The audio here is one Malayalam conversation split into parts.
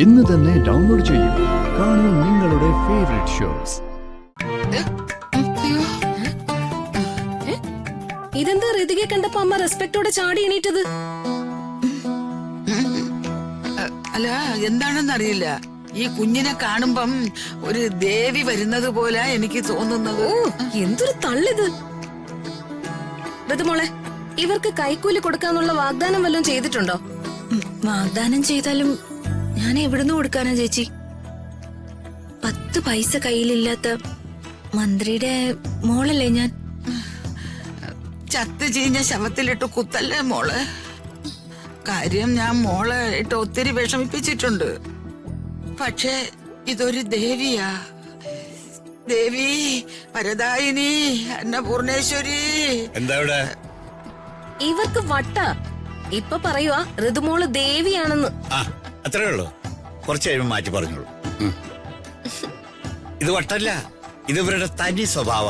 ഇന്ന് തന്നെ ഡൗൺലോഡ് ചെയ്യൂ. കാണൂ നിങ്ങളുടെ ഫേവറേറ്റ് ഷോസ്. ഇതെന്താ ഋതികയെ കണ്ടപ്പോ അമ്മ റെസ്പെക്ടോടെ ചാടി എണീറ്റത്? അല്ല, എന്താണെന്നറിയില്ല, ഈ കുഞ്ഞിനെ കാണുമ്പം ഒരു ദേവി വരുന്നത് പോലെ എനിക്ക് തോന്നുന്നത്. ഓ, എന്തൊരു തള്ളിത്. ഋതുമോളെ, ഇവർക്ക് കൈക്കൂലി കൊടുക്കാന്നുള്ള വാഗ്ദാനം വല്ലതും ചെയ്തിട്ടുണ്ടോ? വാഗ്ദാനം ചെയ്താലും ഞാൻ എവിടുന്ന് കൊടുക്കാനാ ചേച്ചി? 10 പൈസ കയ്യിലില്ലാത്ത മന്ത്രിയുടെ മോളല്ലേ ഞാൻ. ചത്ത് ചീഞ്ഞ ശവത്തിലിട്ട് കുത്തല്ലേ മോളെ. കാര്യം ഞാൻ മോളെ ഇട്ട് ഒത്തിരി വിഷമിപ്പിച്ചിട്ടുണ്ട്. പക്ഷേ ഇതൊരു ദേവിയാ. ദേവി, വരദായിനി, അന്നപൂർണേശ്വരി. എന്താ ഇവിടെ? ഇവർക്ക് വട്ട. ഇപ്പൊ പറയുവാ ഋതുമോള് ദേവിയാണെന്ന്. അത്രേ ഉള്ളൂ. കുറച്ച് കഴിയുമ്പോൾ മാറ്റി പറഞ്ഞോളൂ. ഇത് വട്ടല്ല, ഇത് ഇവരുടെ തനി സ്വഭാവ.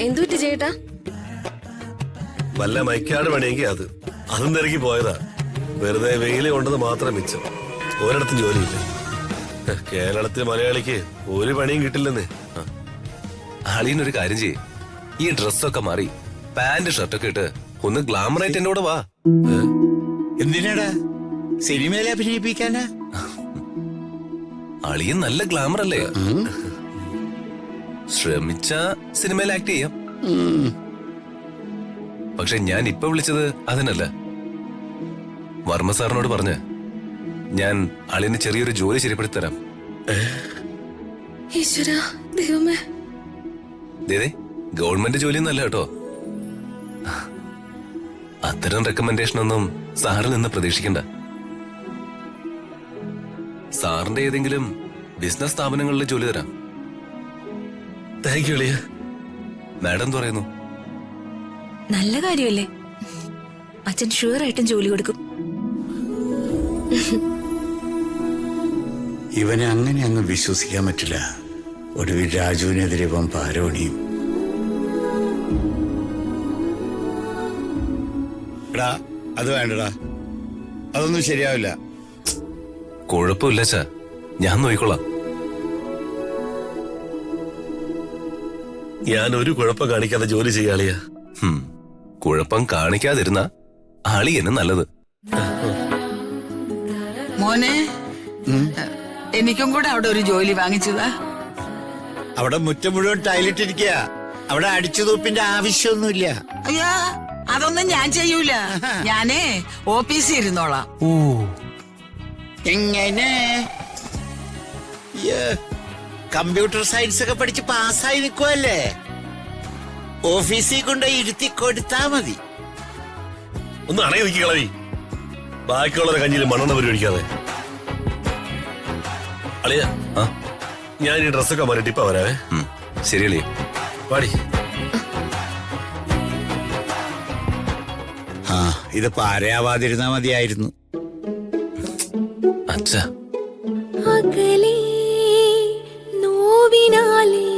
എന്തുപറ്റി ചേട്ടാ? വല്ല മൈക്കാട് പണിയെങ്കിൽ അതും തിരക്കി പോയതാ. വെറുതെ വെയില് കൊണ്ടത് മാത്രം മിച്ചം. ഒരിടത്തും ജോലിയില്ല. കേരളത്തിലെ മലയാളിക്ക് ഒരു പണിയും കിട്ടില്ലെന്നേ. ആളീനൊരു കാര്യം ചെയ്യേ, ഈ ഡ്രസ്സൊക്കെ മാറി പാന്റ് ഷർട്ടൊക്കെ ഇട്ട് ഒന്ന് ഗ്ലാമറായിട്ട് എന്റെ കൂടെ വാ. എന്തിനാടാ? സിനിമയിൽ അഭിനയിപ്പിക്കാനാ? അളിയൻ നല്ല ഗ്ലാമർ അല്ലേ? ശ്രമിച്ച സിനിമയിൽ ആക്ട് ചെയ്യാം. പക്ഷെ ഞാൻ ഇപ്പൊ വിളിച്ചത് അതിനല്ല. വർമ്മ സാറിനോട് പറഞ്ഞ് ഞാൻ അളിയന് ചെറിയൊരു ജോലി ശരിപ്പെടുത്തി തരാം. ഈശ്വരാ, ദൈവമേ. ദേദേ, ഗവൺമെന്റ് ജോലിയൊന്നും അല്ല കേട്ടോ. അത്തരം റെക്കമെൻഡേഷൻ ഒന്നും സാറിൽ നിന്ന് പ്രതീക്ഷിക്കണ്ട. സാറിന്റെ ഏതെങ്കിലും ബിസിനസ് സ്ഥാപനങ്ങളിൽ ജോലി തരാം. താങ്ക് യു അളിയ. മാഡം എന്ത് പറയുന്നു? നല്ല കാര്യമല്ലേ? അച്ഛൻ ഷുവറായിട്ടും ജോലി കൊടുക്കും. ഇവനെ അങ്ങനെ അങ്ങ് വിശ്വസിക്കാൻ പറ്റില്ല. ഒടുവിൽ രാജുവിനെതിരെ ഇവൻ പാരോണിയും. എടാ, അത് വേണ്ടടാ, അതൊന്നും ശരിയാവില്ല. കുഴപ്പമില്ല ചാ, ഞാൻ നോക്കിക്കൊള്ളാം. ഞാൻ ഒരു കുഴപ്പം കാണിക്കാതെ ജോലി ചെയ്യാളിയ. കുഴപ്പം കാണിക്കാതിരുന്ന ആളിയന് നല്ലത്. മോനെ, എനിക്കും കൂടെ അവിടെ ഒരു ജോലി വാങ്ങിച്ചതാ. അവിടെ മുറ്റം മുഴുവൻ ടൈലറ്റ് ഇരിക്കുക. അവിടെ അടിച്ചു തൂപ്പിന്റെ ആവശ്യമൊന്നുമില്ല. അയ്യാ, അതൊന്നും ഞാൻ ചെയ്യൂല. ഞാനേ ഓഫീസിൽ ഇരുന്നോളാം. എങ്ങനെ? കമ്പ്യൂട്ടർ സയൻസ് ഒക്കെ പഠിച്ച് പാസ്സായി നിൽക്കുവല്ലേ? ഓഫീസിൽ കൊണ്ട് ഇരുത്തി കൊടുത്താ മതി. ഒന്ന് അണയി നിൽക്കി കളവി. ബാക്കിയുള്ളവരെ കഞ്ഞിൽ മണ്ണെണ്ണ പരിപാടിക്കാതെ. അളിയ, ഞാൻ ഈ ഡ്രസ്സൊക്കെ മാറിയിട്ട് ഇപ്പൊ വരാവേ. ശരി അളിയ, പാടി. ഇത് പാരയാവാതിരുന്നാ മതിയായിരുന്നു. അച്ഛാ, അകലേ നോവിനാലേ